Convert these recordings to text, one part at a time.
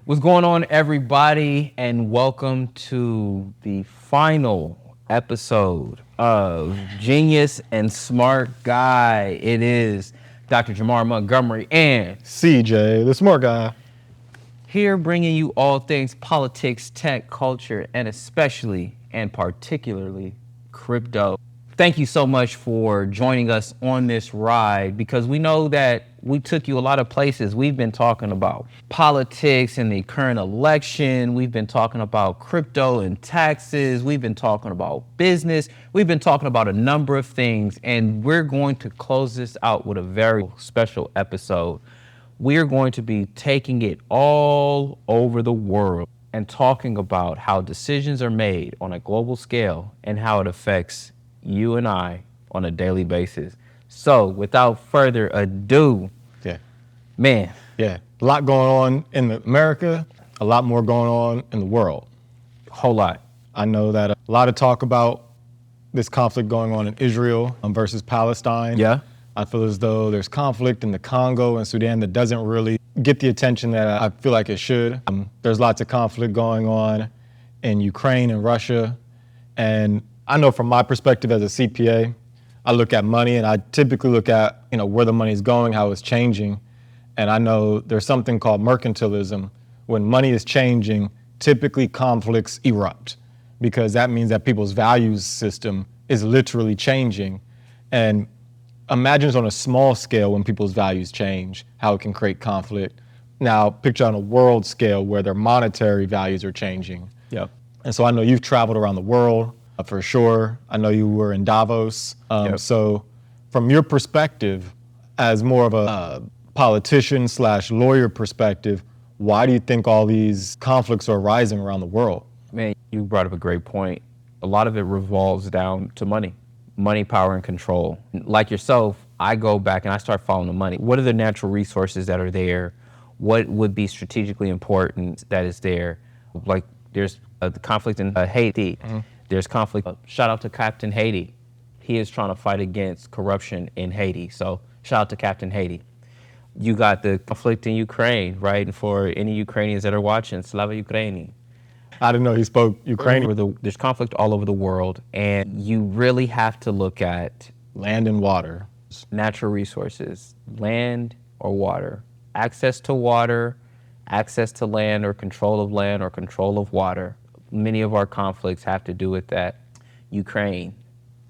What's going on, everybody, and welcome to the final episode of Genius and Smart Guy. It is Dr. Jamar Montgomery and CJ, the smart guy. here bringing you all things politics, tech, culture, and especially and particularly crypto. Thank you so much for joining us on this ride because we know that we took you a lot of places. We've been talking about politics and the current election. We've been talking about crypto and taxes. We've been talking about business. We've been talking about a number of things, and we're going to close this out with a very special episode. We're going to be taking it all over the world and talking about how decisions are made on a global scale and how it affects you and I on a daily basis. So without further ado, Yeah, man, yeah. A lot going on in America, a lot more going on in the world. whole lot. I know that a lot of talk about this conflict going on in Israel versus Palestine. Yeah. I feel as though there's conflict in the Congo and Sudan that doesn't really get the attention that I feel like it should. There's lots of conflict going on in Ukraine and Russia. And I know from my perspective as a CPA, I look at money and I typically look at, where the money is going, how it's changing. And I know there's something called mercantilism. When money is changing, typically conflicts erupt because that means that people's values system is literally changing. And imagine it's on a small scale when people's values change, how it can create conflict. Now picture on a world scale where their monetary values are changing. Yep. And so I know you've traveled around the world for sure. I know you were in Davos. Yep. So from your perspective, as more of a politician / lawyer perspective, why do you think all these conflicts are rising around the world? Man, you brought up a great point. A lot of it revolves down to money, power, and control. Like yourself, I go back and I start following the money. What are the natural resources that are there? What would be strategically important that is there? Like there's the conflict in Haiti. Mm-hmm. There's conflict. Shout out to Captain Haiti. He is trying to fight against corruption in Haiti. So shout out to Captain Haiti. You got the conflict in Ukraine, right? And for any Ukrainians that are watching, Slava Ukraini. I didn't know he spoke Ukrainian. There's conflict all over the world, and you really have to look at Land and water. natural resources, land or water, access to water, access to land or control of water. Many of our conflicts have to do with that. Ukraine,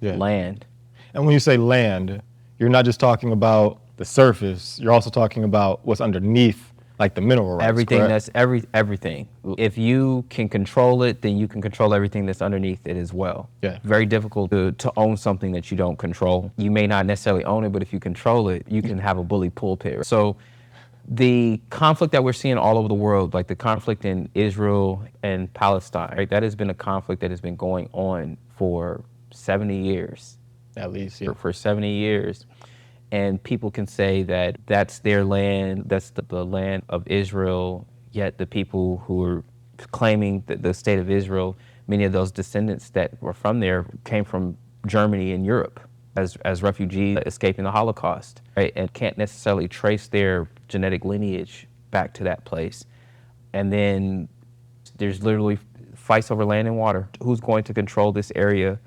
land. And when you say land, you're not just talking about the surface, you're also talking about what's underneath, like the mineral rights, Everything correct? that's everything. If you can control it, then you can control everything that's underneath it as well. Yeah. Very difficult to own something that you don't control. You may not necessarily own it, but if you control it, you can have a bully pulpit. So the conflict that we're seeing all over the world, like the conflict in Israel and Palestine, right? That has been a conflict that has been going on for 70 years. At least, yeah. For 70 years. And people can say that that's their land, that's the land of Israel, yet the people who are claiming the state of Israel, many of those descendants that were from there came from Germany and Europe as refugees escaping the Holocaust, right? And can't necessarily trace their genetic lineage back to that place. And then there's literally fights over land and water. Who's going to control this area?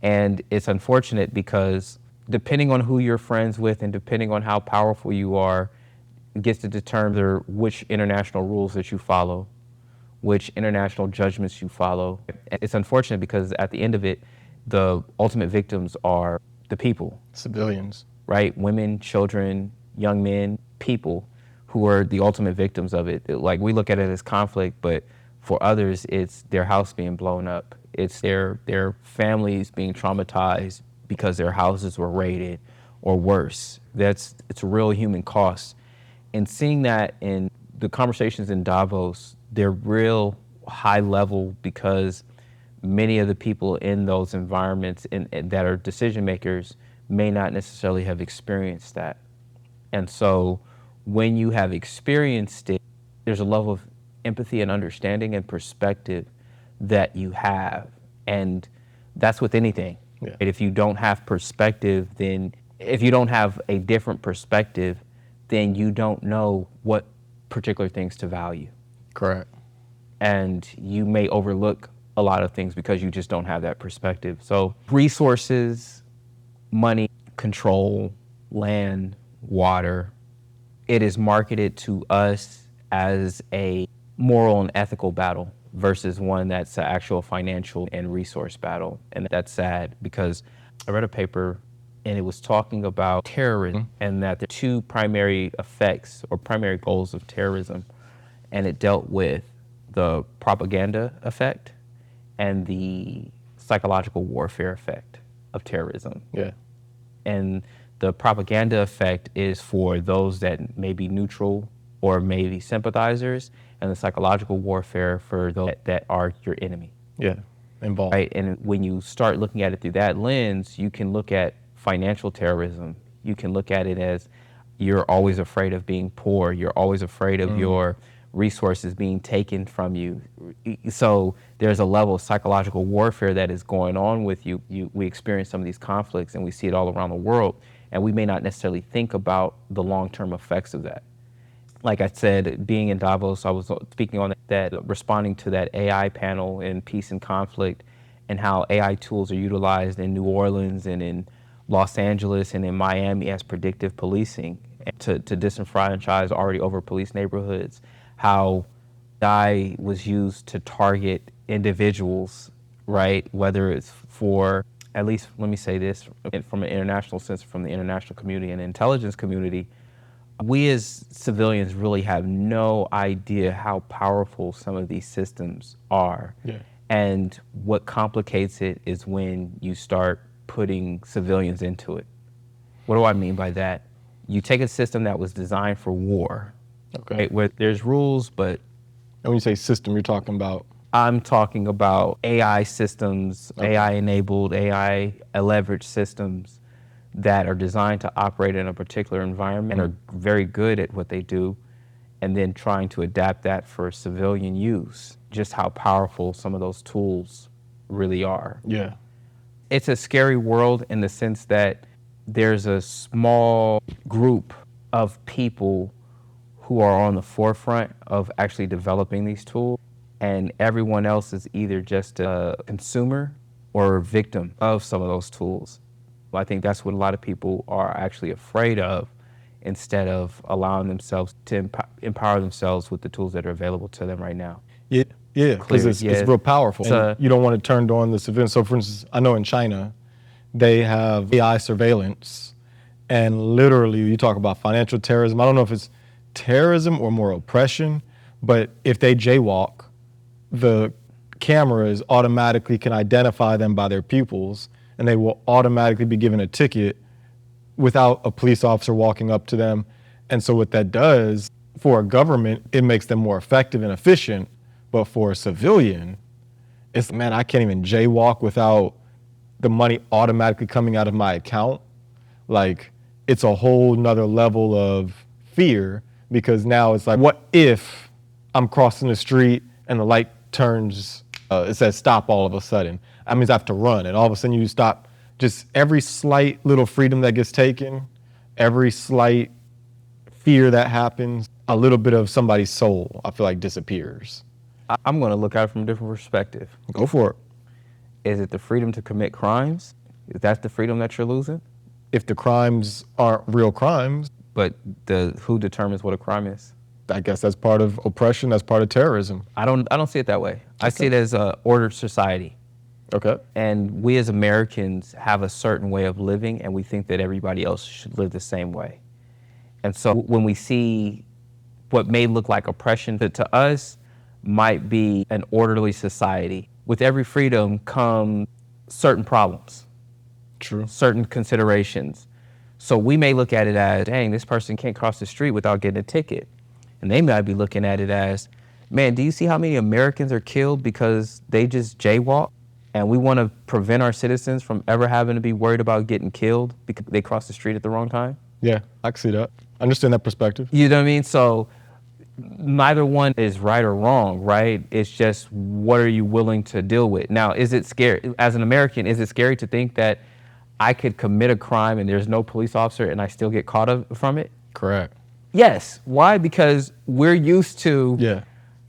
And it's unfortunate because depending on who you're friends with and depending on how powerful you are, gets to determine which international rules that you follow, which international judgments you follow. It's unfortunate because at the end of it, the ultimate victims are the people. Civilians. Right? Women, children, young men, people who are the ultimate victims of it. Like we look at it as conflict, but for others, it's their house being blown up. It's their families being traumatized because their houses were raided or worse. It's a real human cost. And seeing that in the conversations in Davos, they're real high level because many of the people in those environments and that are decision makers may not necessarily have experienced that. And so when you have experienced it, there's a level of empathy and understanding and perspective that you have. And that's with anything. Yeah. If you don't have perspective, then if you don't have a different perspective, then you don't know what particular things to value. Correct. And you may overlook a lot of things because you just don't have that perspective. So resources, money, control, land, water, it is marketed to us as a moral and ethical battle versus one that's an actual financial and resource battle. And that's sad because I read a paper and it was talking about terrorism and that the two primary effects or primary goals of terrorism, and it dealt with the propaganda effect and the psychological warfare effect of terrorism. Yeah. And the propaganda effect is for those that may be neutral or maybe sympathizers, and the psychological warfare for those that are your enemy. Yeah. Involved. Right? And when you start looking at it through that lens, you can look at financial terrorism. You can look at it as you're always afraid of being poor. You're always afraid of your resources being taken from you. So there's a level of psychological warfare that is going on with you. We experience some of these conflicts and we see it all around the world, and we may not necessarily think about the long-term effects of that. Like I said, being in Davos, I was speaking on that, responding to that AI panel in Peace and Conflict, and how AI tools are utilized in New Orleans and in Los Angeles and in Miami as predictive policing to disenfranchise already over-policed neighborhoods. How AI was used to target individuals, right? Whether it's for, at least let me say this, from an international sense, from the international community and intelligence community, we as civilians really have no idea how powerful some of these systems are. Yeah. And what complicates it is when you start putting civilians into it. What do I mean by that? You take a system that was designed for war, Okay. right, where there's rules, but And when you say system, you're talking about. I'm talking about AI systems, Okay. AI-enabled, AI-leveraged systems that are designed to operate in a particular environment and are very good at what they do, and then trying to adapt that for civilian use. Just how powerful some of those tools really are. Yeah. It's a scary world in the sense that there's a small group of people who are on the forefront of actually developing these tools, and everyone else is either just a consumer or a victim of some of those tools. I think that's what a lot of people are actually afraid of, instead of allowing themselves to empower themselves with the tools that are available to them right now. Yeah, because it's real powerful. And you don't want to turn on the civilians. So, for instance, I know in China, they have AI surveillance, and literally, you talk about financial terrorism. I don't know if it's terrorism or more oppression, but if they jaywalk, the cameras automatically can identify them by their pupils, and they will automatically be given a ticket without a police officer walking up to them. And so what that does for a government, it makes them more effective and efficient. But for a civilian, it's, man, I can't even jaywalk without the money automatically coming out of my account. Like, it's a whole nother level of fear, because now it's like, what if I'm crossing the street and the light turns, it says stop all of a sudden. That means I have to run, and all of a sudden you stop. Just every slight little freedom that gets taken, every slight fear that happens, a little bit of somebody's soul, I feel like, disappears. I'm going to look at it from a different perspective. Go for it. Is it the freedom to commit crimes? Is that the freedom that you're losing? If the crimes aren't real crimes. But who determines what a crime is? I guess that's part of oppression, that's part of terrorism. I don't see it that way. I see it as an ordered society. Okay. And we as Americans have a certain way of living, and we think that everybody else should live the same way. And so when we see what may look like oppression to us might be an orderly society. With every freedom come certain problems. True. Certain considerations. So we may look at it as, dang, this person can't cross the street without getting a ticket. And they might be looking at it as, man, do you see how many Americans are killed because they just jaywalk? And we want to prevent our citizens from ever having to be worried about getting killed because they crossed the street at the wrong time? Yeah, I can see that. I understand that perspective. You know what I mean? So neither one is right or wrong, right? It's just, what are you willing to deal with? Now, is it scary? As an American, is it scary to think that I could commit a crime and there's no police officer and I still get caught up from it? Correct. Yes. Why? Because we're used to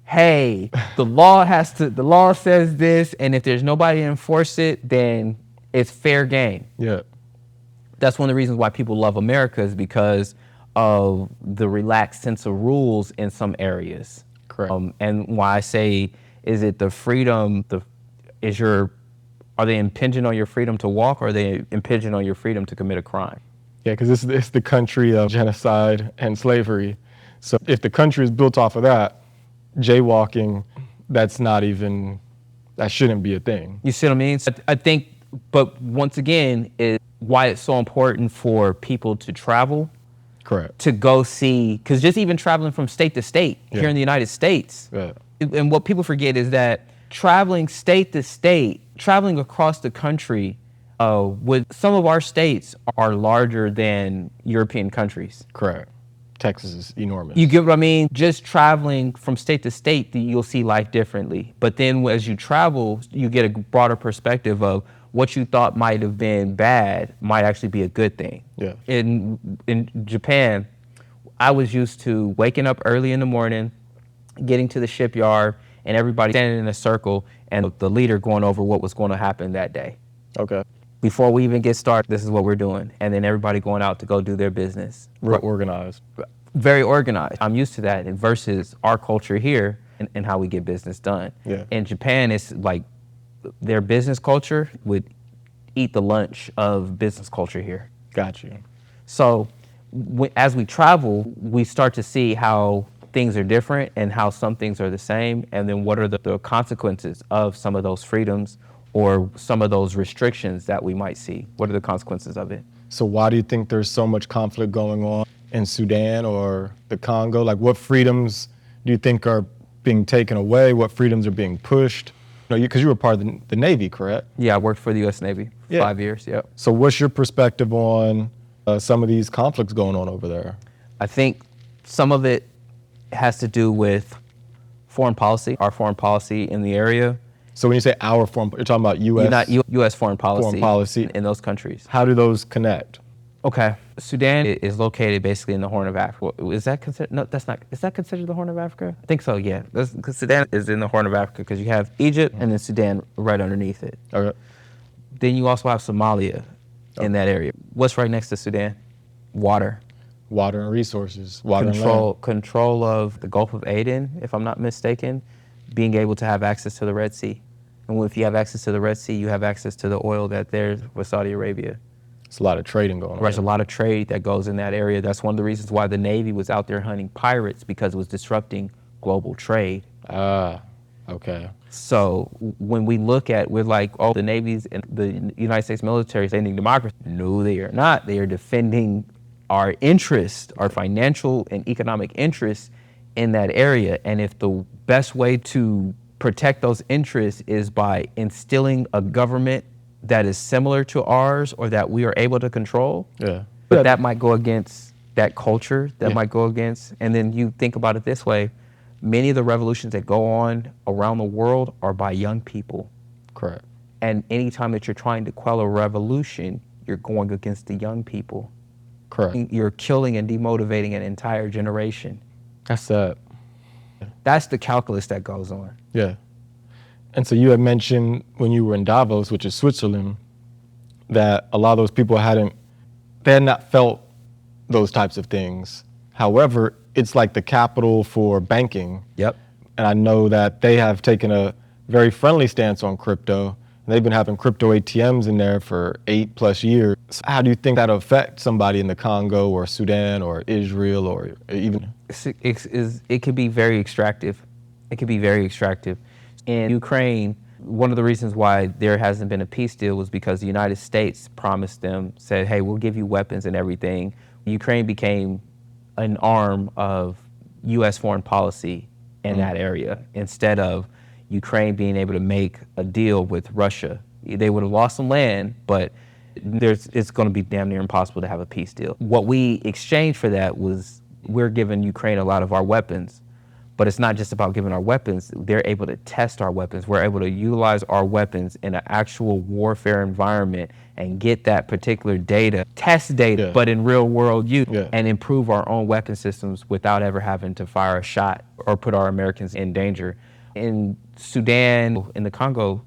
hey, the law says this, and if there's nobody to enforce it, then it's fair game. Yeah. That's one of the reasons why people love America, is because of the relaxed sense of rules in some areas. Correct. And why I say, is it the freedom, are they impinging on your freedom to walk, or are they impinging on your freedom to commit a crime? Yeah, because it's the country of genocide and slavery. So if the country is built off of that, jaywalking, that shouldn't be a thing. You see what I mean? So I think, but once again, is why it's so important for people to travel, Correct. to go see, because just even traveling from state to state here in the United States, Yeah. and what people forget is that traveling state to state, traveling across the country, with some of our states are larger than European countries. Correct. Texas is enormous. You get what I mean? Just traveling from state to state, you'll see life differently. But then as you travel, you get a broader perspective of what you thought might have been bad might actually be a good thing. Yeah. In Japan, I was used to waking up early in the morning, getting to the shipyard, and everybody standing in a circle, and the leader going over what was going to happen that day. Okay. Before we even get started, this is what we're doing. And then everybody going out to go do their business. Real organized. Very organized. I'm used to that versus our culture here and how we get business done. Yeah. In Japan, it's like their business culture would eat the lunch of business culture here. Got you. So as we travel, we start to see how things are different and how some things are the same. And then what are the consequences of some of those freedoms or some of those restrictions that we might see? What are the consequences of it? So why do you think there's so much conflict going on in Sudan or the Congo? Like, what freedoms do you think are being taken away? What freedoms are being pushed? Because you were part of the Navy, correct? Yeah, I worked for the U.S. Navy for 5 years, yep. So what's your perspective on some of these conflicts going on over there? I think some of it has to do with foreign policy, our foreign policy in the area. So when you say our foreign, you're talking about U.S. Not U.S. foreign policy in those countries. How do those connect? Okay, Sudan is located basically in the Horn of Africa. Is that considered? No, that's not. Is that considered the Horn of Africa? I think so. Yeah, because Sudan is in the Horn of Africa because you have Egypt and then Sudan right underneath it. Okay. Then you also have Somalia in that area. What's right next to Sudan? Water. Water and resources. Water and land. Control of the Gulf of Aden, if I'm not mistaken, being able to have access to the Red Sea. And if you have access to the Red Sea, you have access to the oil that there's with Saudi Arabia. It's a lot of trading going on. There's a lot of trade that goes in that area. That's one of the reasons why the Navy was out there hunting pirates, because it was disrupting global trade. Ah, okay. So when we look at, we're like, oh, the Navy's and the United States military is ending democracy. No, they are not. They are defending our interests, our financial and economic interests in that area. And if the best way to protect those interests is by instilling a government that is similar to ours or that we are able to control, but that might go against that culture, that might go against, and then you think about it this way, many of the revolutions that go on around the world are by young people. Correct. And anytime that you're trying to quell a revolution, you're going against the young people. Correct. You're killing and demotivating an entire generation. That's sad. That's the calculus that goes on. Yeah. And so you had mentioned when you were in Davos, which is Switzerland, that a lot of those people had not felt those types of things. However, it's like the capital for banking. Yep. And I know that they have taken a very friendly stance on crypto. They've been having crypto ATMs in there for 8+ years. So how do you think that'll affect somebody in the Congo or Sudan or Israel or even? It could be very extractive. It could be very extractive. In Ukraine, one of the reasons why there hasn't been a peace deal was because the United States promised them, said, hey, we'll give you weapons and everything. Ukraine became an arm of U.S. foreign policy in that area instead of Ukraine being able to make a deal with Russia. They would have lost some land, but it's going to be damn near impossible to have a peace deal. What we exchanged for that was we're giving Ukraine a lot of our weapons, but it's not just about giving our weapons. They're able to test our weapons. We're able to utilize our weapons in an actual warfare environment and get that particular data, test data, Yeah. but in real world use, Yeah. and improve our own weapon systems without ever having to fire a shot or put our Americans in danger. In Sudan, in the Congo,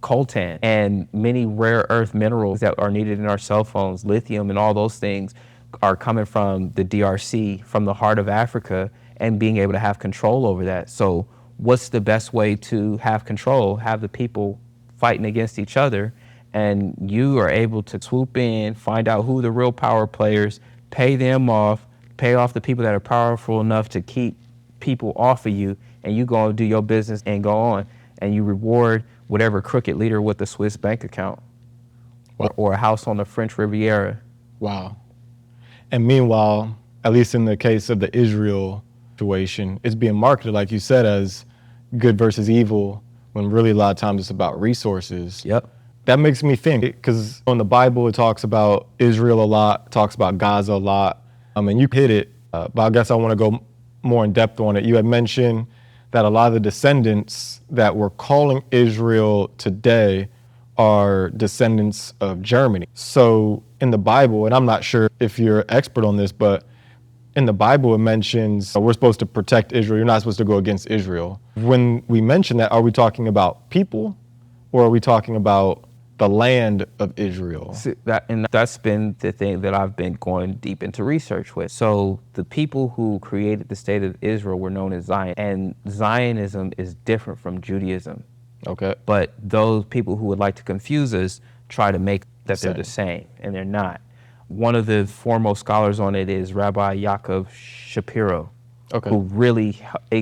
coltan and many rare earth minerals that are needed in our cell phones, lithium and all those things are coming from the DRC, from the heart of Africa, and being able to have control over that. So what's the best way to have control? Have the people fighting against each other, and you are able to swoop in, find out who the real power players, pay them off, pay off the people that are powerful enough to keep people off of you, and you go and do your business and go on, and you reward whatever crooked leader with a Swiss bank account or a house on the French Riviera. Wow. And meanwhile, at least in the case of the Israel situation, it's being marketed, like you said, as good versus evil, when really a lot of times it's about resources. Yep. That makes me think, because in the Bible it talks about Israel a lot, talks about Gaza a lot, and you hit it, but I guess I want to go more in depth on it. You had mentioned that a lot of the descendants that we're calling Israel today are descendants of Germany. So in the Bible, and I'm not sure if you're an expert on this, but in the Bible it mentions we're supposed to protect Israel. You're not supposed to go against Israel. When we mention that, are we talking about people, or are we talking about the land of Israel? That's been the thing that I've been going deep into research with. So the people who created the state of Israel were known as Zion, and Zionism is different from Judaism. Okay. But those people who would like to confuse us try to make that they're the same, and they're not. One of the foremost scholars on it is Rabbi Yaakov Shapiro, who really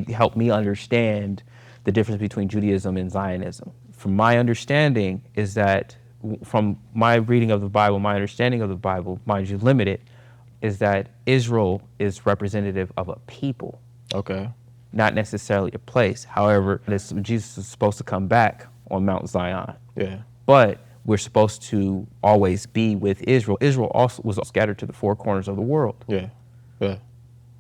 helped me understand the difference between Judaism and Zionism. From my understanding is that, from my reading of the Bible, my understanding of the Bible, mind you, limited, is that Israel is representative of a people. Okay. Not necessarily a place. However, Jesus is supposed to come back on Mount Zion. Yeah. But we're supposed to always be with Israel. Israel also was scattered to the four corners of the world. Yeah. Yeah.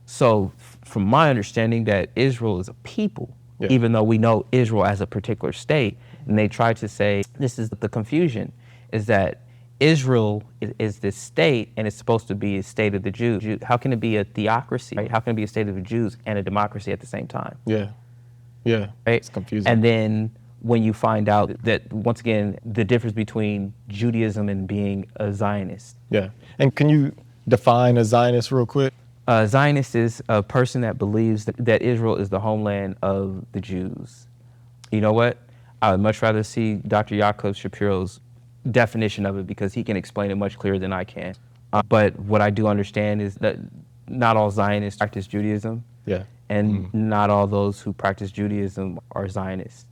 So from my understanding that Israel is a people, even though we know Israel as a particular state, and they try to say, this is the confusion, is that Israel is this state, and it's supposed to be a state of the Jews. How can it be a theocracy? Right? How can it be a state of the Jews and a democracy at the same time? Yeah. Yeah. Right? It's confusing. And then when you find out that, once again, the difference between Judaism and being a Zionist. Yeah. And can you define a Zionist real quick? Zionist is a person that believes that Israel is the homeland of the Jews. You know what? I would much rather see Dr. Yaakov Shapiro's definition of it, because he can explain it much clearer than I can. But what I do understand is that not all Zionists practice Judaism. Yeah. And not all those who practice Judaism are Zionists.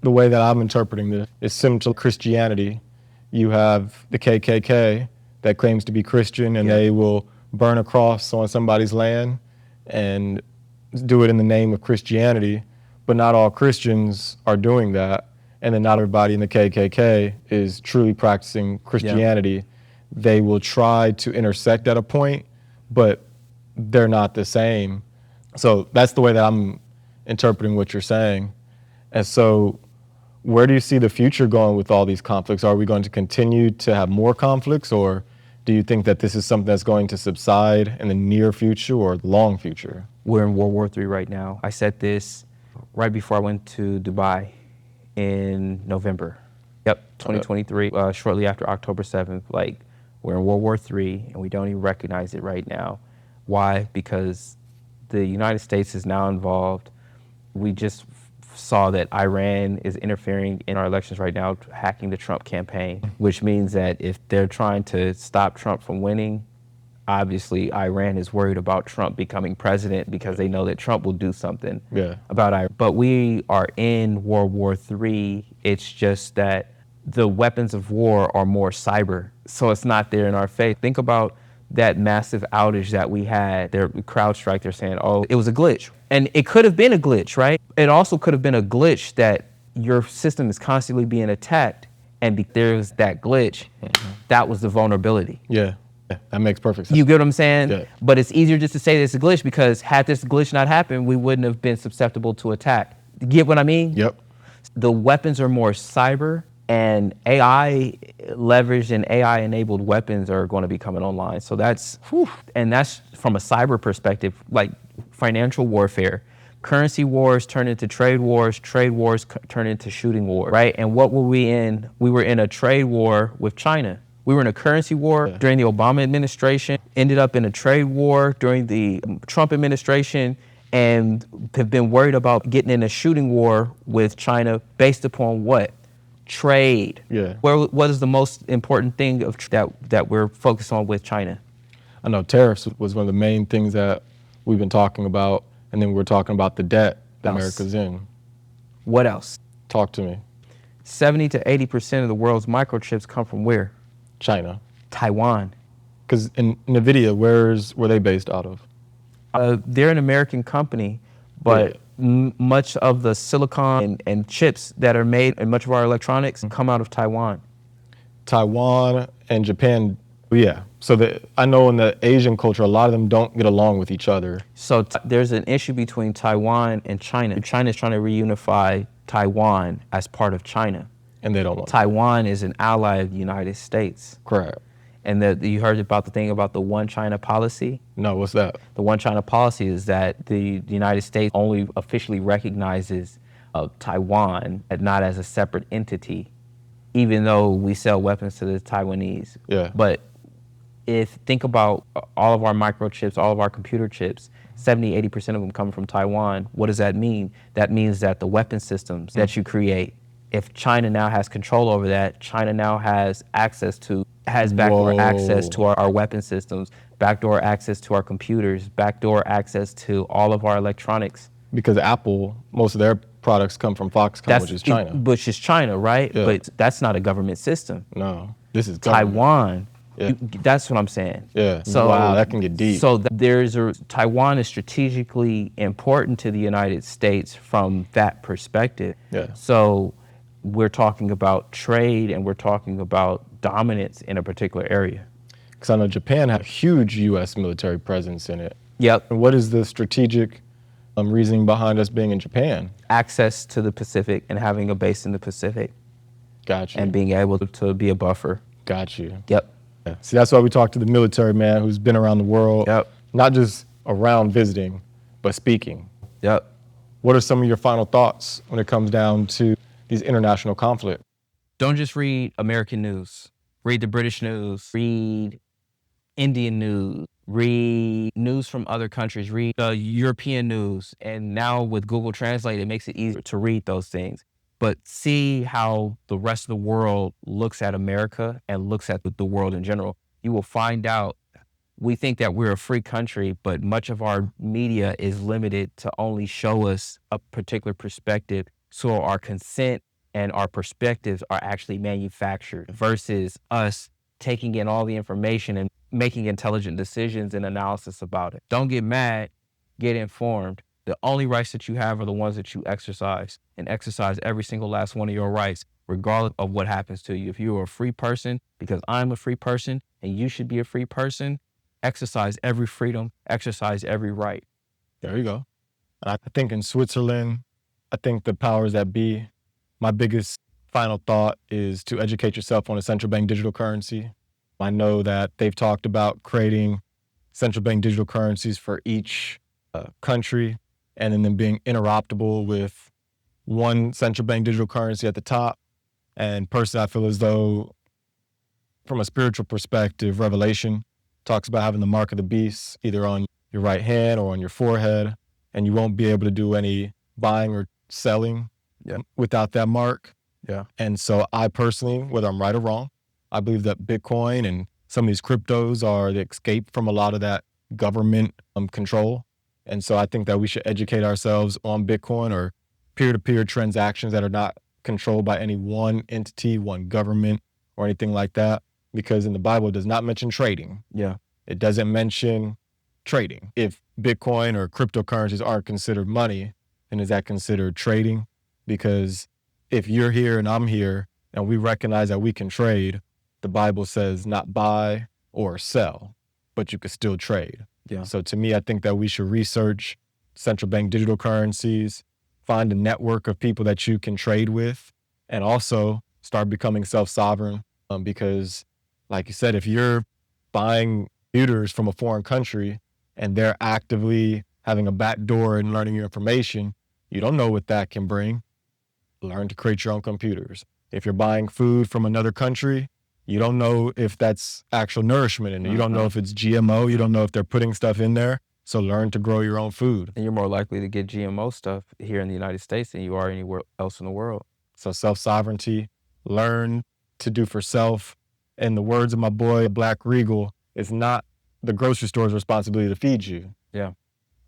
The way that I'm interpreting this is similar to Christianity. You have the KKK that claims to be Christian, and they will burn a cross on somebody's land and do it in the name of Christianity, but not all Christians are doing that, and then not everybody in the KKK is truly practicing Christianity. They will try to intersect at a point, but they're not the same. So that's the way that I'm interpreting what you're saying. And so where do you see the future going with all these conflicts? Are we going to continue to have more conflicts, or do you think that this is something that's going to subside in the near future or long future? We're in World War III right now. I said this right before I went to Dubai in November. 2023, shortly after October 7th. Like, we're in World War III, and we don't even recognize it right now. Why? Because the United States is now involved. We just saw that Iran is interfering in our elections right now, hacking the Trump campaign, which means that if they're trying to stop Trump from winning, obviously Iran is worried about Trump becoming president, because they know that Trump will do something about Iran. But we are in World War III. It's just that the weapons of war are more cyber, so it's not there in our face. Think about that massive outage that we had. Their CrowdStrike, they're saying, oh, it was a glitch. And it could have been a glitch, right? It also could have been a glitch that your system is constantly being attacked, and there's that glitch. That was the vulnerability. Yeah, that makes perfect sense. You get what I'm saying? Yeah. But it's easier just to say that it's a glitch, because had this glitch not happened, we wouldn't have been susceptible to attack. You get what I mean? Yep. The weapons are more cyber, and AI leveraged and AI-enabled weapons are going to be coming online. So that's from a cyber perspective, like financial warfare. Currency wars turn into trade wars turn into shooting wars, right? And what were we in? We were in a trade war with China. We were in a currency war during the Obama administration, ended up in a trade war during the Trump administration, and have been worried about getting in a shooting war with China based upon what? Trade. Yeah. What is the most important thing that we're focused on with China? I know tariffs was one of the main things that we've been talking about, and then we're talking about the debt that America's in. What else? Talk to me. 70 to 80% of the world's microchips come from where? China. Taiwan. Because in NVIDIA, were they based out of? They're an American company, but much of the silicon and chips that are made and much of our electronics come out of Taiwan. Taiwan and Japan, yeah. So I know in the Asian culture, a lot of them don't get along with each other. So there's an issue between Taiwan and China. China is trying to reunify Taiwan as part of China. And they don't want Taiwan is an ally of the United States. Correct. And you heard about the thing about the one China policy? No, what's that? The one China policy is that the United States only officially recognizes Taiwan not as a separate entity, even though we sell weapons to the Taiwanese. Yeah. But think about all of our microchips, all of our computer chips, 70, 80% of them come from Taiwan. What does that mean? That means that the weapon systems that you create, if China now has control over that, China now has backdoor access to our weapon systems, backdoor access to our computers, backdoor access to all of our electronics. Because Apple, most of their products come from Foxconn, which is China. Which is China, right? Yeah. But that's not a government system. No, this is government. Taiwan. Yeah. That's what I'm saying. Yeah. So, wow, that can get deep. So Taiwan is strategically important to the United States from that perspective. Yeah. So we're talking about trade and we're talking about dominance in a particular area. Because I know Japan had a huge U.S. military presence in it. Yep. And what is the strategic reasoning behind us being in Japan? Access to the Pacific and having a base in the Pacific. Got you. And being able to be a buffer. Got you. Yep. Yeah. See, that's why we talk to the military man who's been around the world. Yep. Not just around visiting, but speaking. Yep. What are some of your final thoughts when it comes down to these international conflicts? Don't just read American news. Read the British news. Read Indian news. Read news from other countries. Read European news. And now with Google Translate, it makes it easier to read those things. But see how the rest of the world looks at America and looks at the world in general. You will find out we think that we're a free country, but much of our media is limited to only show us a particular perspective. So our consent and our perspectives are actually manufactured versus us taking in all the information and making intelligent decisions and analysis about it. Don't get mad, get informed. The only rights that you have are the ones that you exercise, and exercise every single last one of your rights, regardless of what happens to you. If you're a free person, because I'm a free person and you should be a free person, exercise every freedom, exercise every right. There you go. I think in Switzerland, I think the powers that be, my biggest final thought is to educate yourself on a central bank digital currency. I know that they've talked about creating central bank digital currencies for each country and then them being interoperable with one central bank digital currency at the top. And personally, I feel as though from a spiritual perspective, Revelation talks about having the mark of the beast either on your right hand or on your forehead, and you won't be able to do any buying or selling without that mark. Yeah. And so I personally, whether I'm right or wrong, I believe that Bitcoin and some of these cryptos are the escape from a lot of that government control. And so I think that we should educate ourselves on Bitcoin or peer-to-peer transactions that are not controlled by any one entity, one government, or anything like that. Because in the Bible, it does not mention trading. Yeah. It doesn't mention trading. If Bitcoin or cryptocurrencies aren't considered money, then is that considered trading? Because if you're here and I'm here and we recognize that we can trade, the Bible says not buy or sell, but you could still trade. Yeah. So to me, I think that we should research central bank digital currencies, find a network of people that you can trade with, and also start becoming self-sovereign because, like you said, if you're buying computers from a foreign country and they're actively having a back door and learning your information, you don't know what that can bring. Learn to create your own computers. If you're buying food from another country, you don't know if that's actual nourishment in it. You don't know if it's GMO. You don't know if they're putting stuff in there. So learn to grow your own food. And you're more likely to get GMO stuff here in the United States than you are anywhere else in the world. So self-sovereignty, learn to do for self. In the words of my boy, Black Regal, it's not the grocery store's responsibility to feed you. Yeah.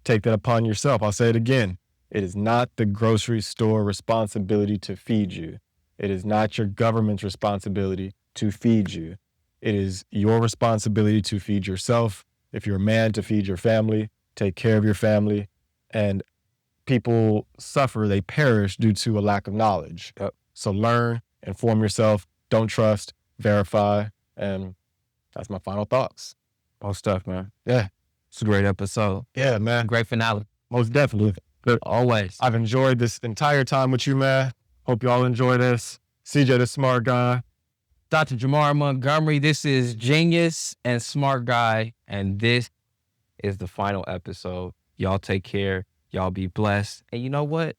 Take that upon yourself. I'll say it again. It is not the grocery store responsibility to feed you. It is not your government's responsibility to feed you. It is your responsibility to feed yourself. If you're a man, to feed your family, take care of your family. And people suffer, they perish due to a lack of knowledge. Yep. So learn, inform yourself, don't trust, verify. And that's my final thoughts. All stuff, man. Yeah. It's a great episode. Yeah, man. Great finale. Most definitely. Always. I've enjoyed this entire time with you, man. Hope y'all enjoy this. CJ, the smart guy. Dr. Jamar Montgomery, this is Genius and Smart Guy, and this is the final episode. Y'all take care. Y'all be blessed. And you know what?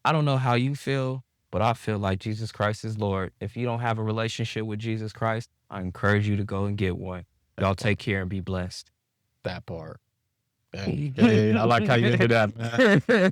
I don't know how you feel, but I feel like Jesus Christ is Lord. If you don't have a relationship with Jesus Christ, I encourage you to go and get one. Y'all take care and be blessed. That part. Yeah, I like how you ended that, man.